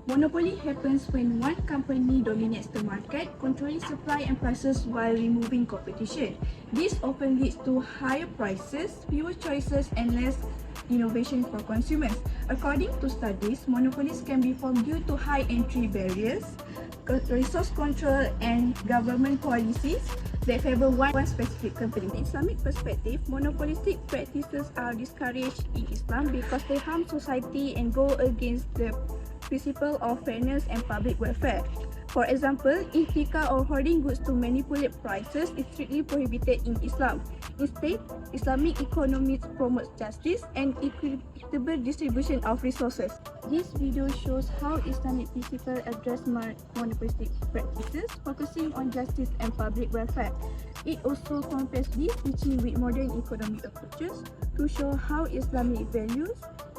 Monopoly happens when one company dominates the market, controlling supply and prices while removing competition. This often leads to higher prices, fewer choices, and less innovation for consumers. According to studies, monopolies can be formed due to high entry barriers, resource control, and government policies that favor one specific company. In Islamic perspective, monopolistic practices are discouraged in Islam because they harm society and go against the principle of fairness and public welfare. For example, ihtika or hoarding goods to manipulate prices is strictly prohibited in Islam. Instead, Islamic economics promotes justice and equitable distribution of resources. This video shows how Islamic principles address monopolistic practices, focusing on justice and public welfare. It also compares this teaching with modern economic approaches to show how Islamic values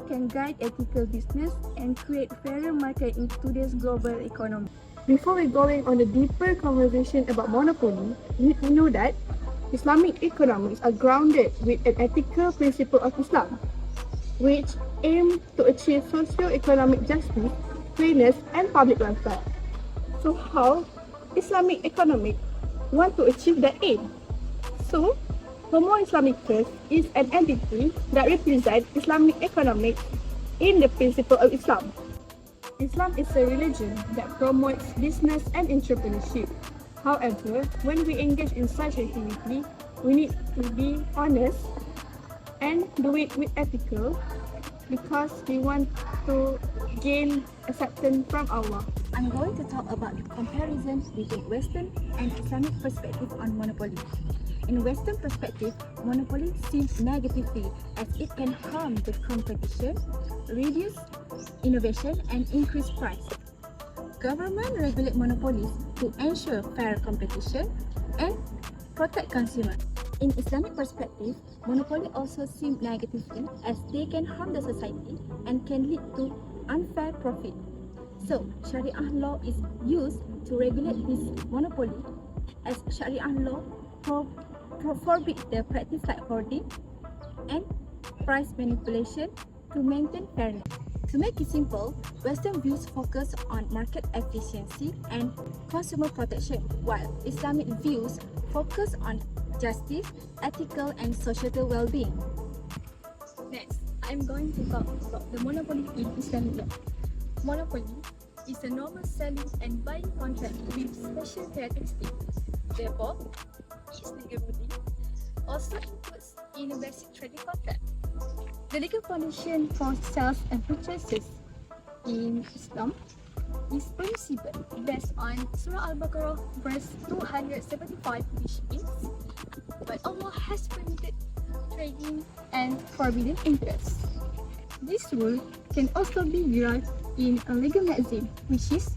can guide ethical business and create fairer market in today's global economy. Before we going on a deeper conversation about monopoly, we need to know that Islamic economics are grounded with an ethical principle of Islam, which aim to achieve socio-economic justice, fairness, and public welfare. So how Islamic economics want to achieve that aim? So, Homo Islamicus is an entity that represents Islamic economics in the principle of Islam. Islam is a religion that promotes business and entrepreneurship. However, when we engage in such activity, we need to be honest and do it with ethical because we want to gain acceptance from Allah. I'm going to talk about the comparison between Western and Islamic perspective on monopoly. In Western perspective, monopoly seems negatively as it can harm the competition, reduce innovation, and increase price. Government regulate monopolies to ensure fair competition and protect consumers. In Islamic perspective, monopoly also seem negatively as they can harm the society and can lead to unfair profit. So, Sharia law is used to regulate this monopoly, as Sharia law forbid the practice like hoarding and price manipulation to maintain fairness. To make it simple, Western views focus on market efficiency and consumer protection, while Islamic views focus on justice, ethical, and societal well-being. Next, I'm going to talk about the monopoly in Islamic law. Monopoly is a normal selling and buying contract with special characteristics. Therefore, its legality also includes in a basic trading contract. The legal condition for sales and purchases in Islam is permissible based on Surah Al-Baqarah verse 275, which means, but Allah has permitted trading and forbidden interest. This rule can also be derived in a legal maxim, which is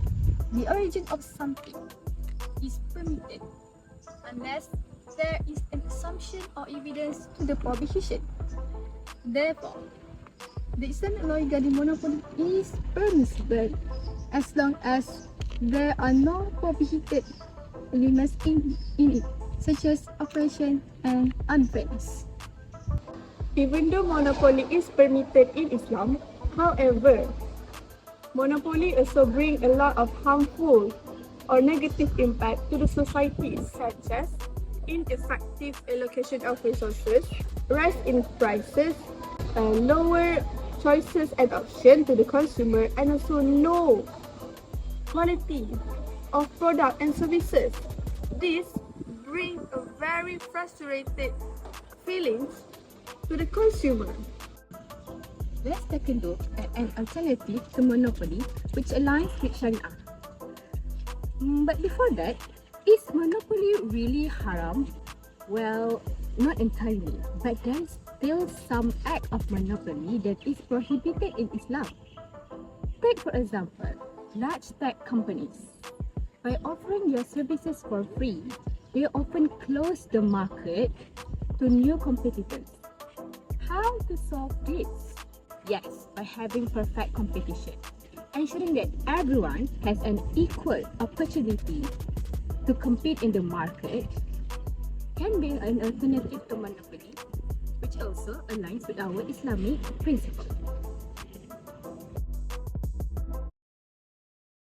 the origin of something is permitted unless there is an assumption or evidence to the prohibition. Therefore, the Islamic law regarding monopoly is permissible as long as there are no prohibited elements in it, such as oppression and unfairness. Even though monopoly is permitted in Islam, however, monopoly also brings a lot of harmful or negative impact to the society, such as ineffective allocation of resources, rise in prices, lower choices and options to the consumer, and also no quality of product and services. This brings a very frustrated feelings to the consumer. Let's take a look at an alternative to monopoly which aligns with Sharia. But before that, is monopoly really haram? Well, not entirely, but there is still some act of monopoly that is prohibited in Islam. Take for example, large tech companies. By offering your services for free, they often close the market to new competitors. How to solve this? Yes, by having perfect competition, ensuring that everyone has an equal opportunity to compete in the market can be an alternative to monopoly, which also aligns with our Islamic principles.